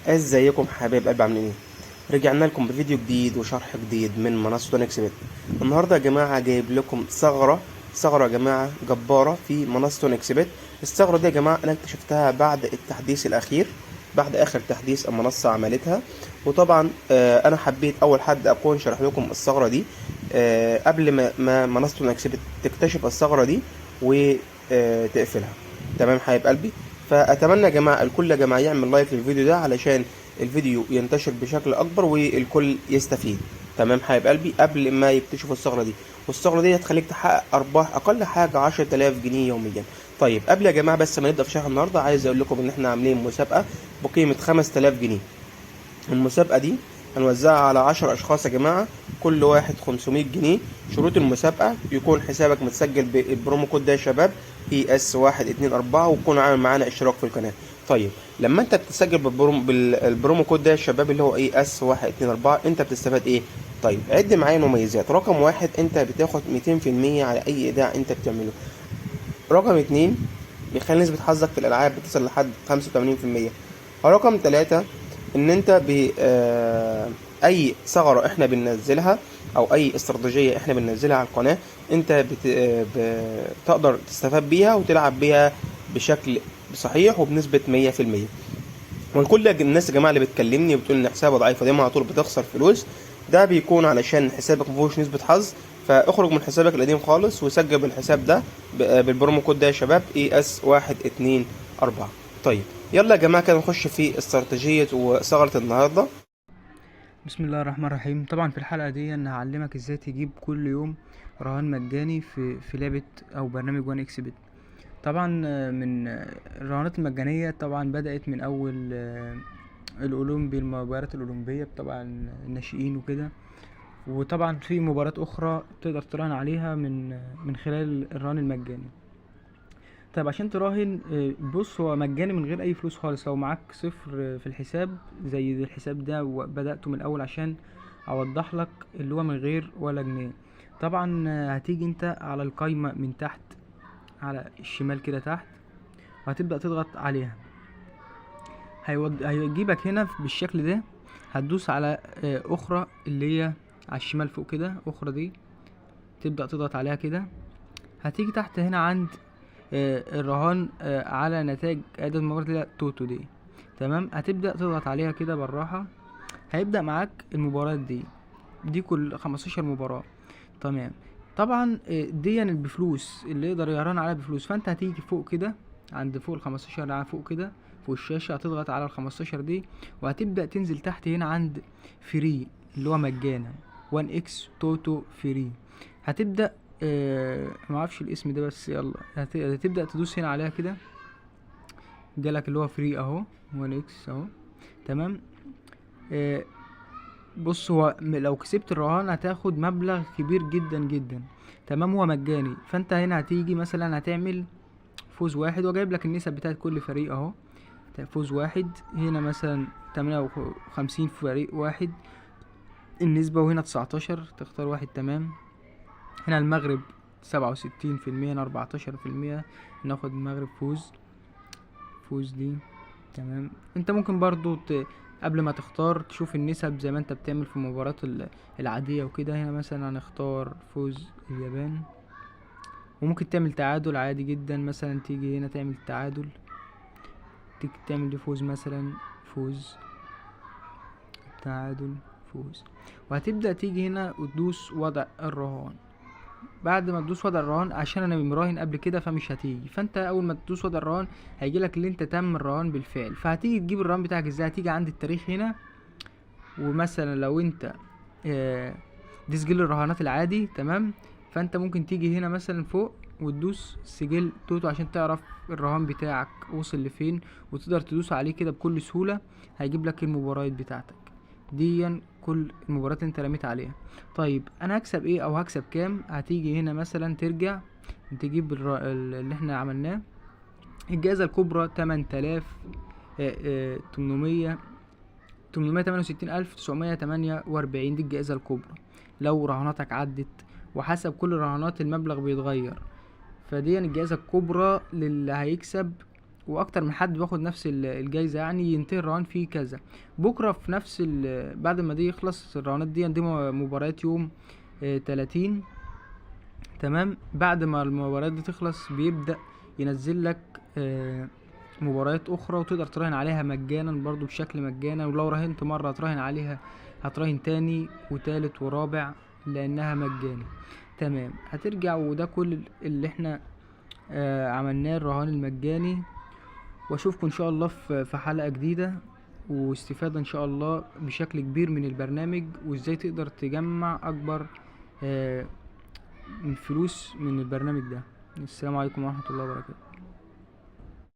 ازيكم حبايب قلبي، عاملين ايه؟ رجعنا لكم بفيديو جديد وشرح جديد من منصة اونكس بت. النهارده يا جماعة جايب لكم ثغرة يا جماعة جبارة في منصة اونكس بت. الثغرة دي يا جماعة انا اكتشفتها بعد التحديث الاخير، بعد اخر تحديث المنصة عملتها. وطبعا انا حبيت اول حد اكون شرح لكم الثغرة دي قبل ما منصة اونكس بت تكتشف الثغرة دي وتقفلها. تمام حبايب قلبي. فاتمنى يا جماعه الكل يا جماعه يعمل لايك للفيديو ده علشان الفيديو ينتشر بشكل اكبر والكل يستفيد. تمام حبايب قلبي، قبل ما يكتشفوا الثغره دي. والثغره دي هتخليك تحقق ارباح اقل حاجه 10000 جنيه يوميا. طيب قبل يا جماعه بس ما نبدا في شرح النهارده، عايز اقول لكم ان احنا عاملين مسابقه بقيمه 5000 جنيه. المسابقة دي هنوزعها على 10 أشخاص يا جماعة، كل واحد 500 جنيه. شروط المسابقة يكون حسابك متسجل بالبرومو كود ده يا شباب ES124، ويكون عامل معانا اشتراك في القناة. طيب لما انت بتسجل بالبرومو كود ده يا شباب اللي هو ES124، انت بتستفاد ايه؟ طيب عد معايا المميزات. رقم واحد، انت بتاخد 200% على اي ايداع انت بتعمله. رقم اتنين، بيخلي نسبة حظك في الألعاب بتصل لحد 85%. رقم تلاتة، إن أنت أي ثغرة إحنا بننزلها أو أي استراتيجية إحنا بننزلها على القناة، أنت بتقدر تستفاد بيها وتلعب بيها بشكل صحيح وبنسبة 100%. وكل الناس يا جماعه اللي بتكلمني وبتقول ان حسابها ضعيف ودايما على طول بتخسر فلوس، ده بيكون علشان حسابك مفيهوش نسبه حظ. فاخرج من حسابك القديم خالص وسجل بالحساب ده بالبرومو كود ده يا شباب ES124. طيب يلا يا جماعه كده نخش في استراتيجيه وثغره النهارده. بسم الله الرحمن الرحيم. طبعا في الحلقه دي انا هعلمك ازاي تجيب كل يوم رهان مجاني في لعبه او برنامج وان اكس بت. طبعا الرهانات المجانيه طبعا بدات من اول الاولمبي، المباريات الاولمبيه طبعا الناشئين وكده. وطبعا في مباريات اخرى تقدر تراهن عليها من خلال الرهان المجاني. طيب عشان تراهن بص، هو مجاني من غير اي فلوس خالص لو معاك صفر في الحساب زي الحساب ده وبدأته من الاول، عشان اوضح لك اللي هو من غير ولا جنيه. طبعا هتيجي انت على القايمة من تحت على الشمال كده تحت، وهتبدأ تضغط عليها. هيجيبك هنا بالشكل ده. هتدوس على اخرى اللي هي على الشمال فوق كده، اخرى دي تبدأ تضغط عليها كده. هتيجي تحت هنا عند الرهان على نتائج عدد المباريات اللي هي توتو دي. تمام، هتبدأ تضغط عليها كده بالراحة. هيبدأ معاك المباريات دي كل 15 مباراة. تمام. طبعا دي بفلوس، اللي يقدر يراهن عليها بفلوس. فانت هتيجي فوق كده عند فوق ال15 اللي فوق كده فوق الشاشة، هتضغط على ال15 دي، وهتبدأ تنزل تحت هنا عند فري اللي هو مجانا 1 اكس توتو فري. هتبدأ معرفش الاسم ده، بس يلا هتبدأ تدوس هنا عليها كده. جالك اللي هو فري اهو 1 اكس اهو. تمام. آه بص، هو لو كسبت الرهان هتاخد مبلغ كبير جدا جدا. تمام، هو مجاني. فانت هنا هتيجي مثلا هتعمل فوز واحد، وجايب لك النسب بتاعت كل فريق اهو. فوز واحد هنا مثلا 58 فريق واحد النسبة، وهنا 19 تختار واحد. تمام. هنا المغرب 67%، هنا 14%. ناخد المغرب فوز دي. تمام. انت ممكن برضو قبل ما تختار تشوف النسب زي ما انت بتعمل في المباراة العادية وكده. هنا مثلا هنختار فوز اليابان، وممكن تعمل تعادل عادي جدا. مثلا تيجي هنا تعمل تعادل، تيجي تعمل دي فوز مثلا، فوز تعادل فوز. وهتبدأ تيجي هنا وتدوس وضع الرهان. بعد ما تدوس وضع الرهان، عشان انا مراهن قبل كده فمش هتيجي. فانت اول ما تدوس وضع الرهان هيجيلك اللي انت تم الرهان بالفعل. فهتيجي تجيب الرهان بتاعك ازاي؟ هتيجي عند التاريخ هنا، ومثلا لو انت دي سجل الرهانات العادي. تمام. فانت ممكن تيجي هنا مثلا فوق وتدوس سجل توتو عشان تعرف الرهان بتاعك وصل لفين، وتقدر تدوس عليه كده بكل سهولة. هيجيب لك المباريات بتاعتك دي، كل المباريات اللي انت رميت عليها. طيب انا هكسب ايه او هكسب كام؟ هتيجي هنا مثلا ترجع تجيب اللي احنا عملناه. الجائزة الكبرى 866948. دي الجائزة الكبرى لو رهاناتك عدت، وحسب كل رهانات المبلغ بيتغير. فدي الجائزة الكبرى للي هيكسب واكتر من حد بياخد نفس الجايزه، يعني ينتهي الرهان فيه كذا. بكره في نفس بعد ما دي يخلص الرهانات دي مباريات يوم 30. تمام. بعد ما المباريات دي تخلص بيبدأ ينزل لك مباريات اخرى، وتقدر تراهن عليها مجانا برضو بشكل مجانا، ولو راهنت مرة هتراهن عليها، هتراهن تاني وتالت ورابع لانها مجاني. تمام. هترجع، وده كل اللي احنا عملناه، الرهان المجاني. واشوفكم ان شاء الله في حلقة جديدة واستفادة ان شاء الله بشكل كبير من البرنامج، وازاي تقدر تجمع اكبر من فلوس من البرنامج ده. السلام عليكم ورحمة الله وبركاته.